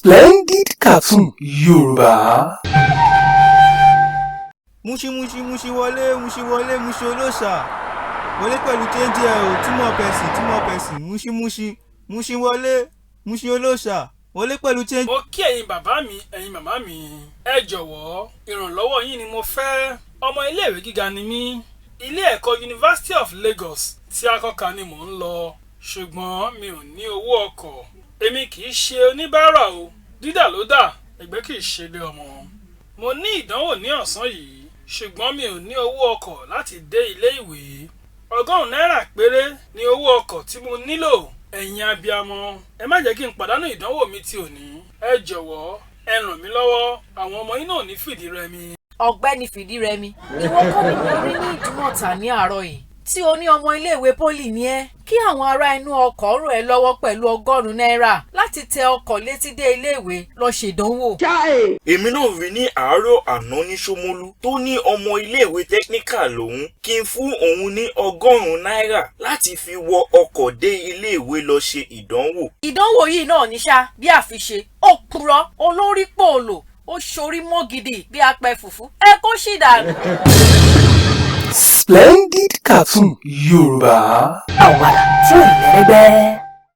Splendid Cartoon Yorùbá. Múṣí wọlé múṣí olóòṣà wọlé pẹ̀lú chéńjì ẹ̀ ò túmọ̀ pẹ̀sìn múṣí wọlé múṣí olóòṣà wọlé pẹ̀lú chéńjì. mo kí ẹ̀yin bàbá mi ẹ̀yin màmá mi ẹ jọ̀wọ́ ìrànlọ́wọ́ yín ni mo fẹ́. ọmọ iléèwé gíga ni mí, ilé ẹ̀kọ́ University of Lagos tí akọ́ka ni mò ń lọ, ṣùgbọ́n mi ò ní owó ọkọ̀. Èmi kì í ṣe oníbàárà o, dídà ló dà, ẹgbẹ́ kì í ṣe lé ọmọ. Mo ní ìdánwò ní ọ̀sán yìí, ṣùgbọ́n mi ò ní owó ọkọ̀ láti dé ilé ìwé. 100 náírà péré ni owó ọkọ̀ tí mo nílò. Ẹ̀yin abiyamọ, ẹ má jẹ́ kí n pàdánù ìdánwò mi ti òní. Ẹ jọ̀wọ́ ẹ ràn mí lọ́wọ́, àwọn ọmọ yín náà ní fìdírẹmi. Ọ̀gbẹ́ni Fìdírẹmi, ìwọ kọ́ ni mo rí ní Ìdúmọ̀tà ní àárọ̀ yìí tí o ní ọmọ iléèwé pólì ní ẹ́ kí àwọn ará inú ọkọ̀ ràn ẹ́ lọ́wọ́ pẹ̀lú 100 náírà láti tẹ ọkọ̀ létí dé iléèwé lọ ṣèdánwò. Èmi náà rí ní àárọ̀ àná ní Ṣómólú tó ní ọmọ iléèwé technical lòun kí n fún òun ní 100 náírà láti fi wọ ọkọ̀ dé iléèwé lọ ṣe ìdánwò. Ìdánwò yìí náà ní ṣá bí àfiṣe ó purọ́ olórí pòòlò ó ṣorí mọ́ gidi bí apẹ fùfú ẹ kó ṣì dànù. Splendid Cartoon Yorùbá. Àwàdà tí ò lẹ́gbẹ́.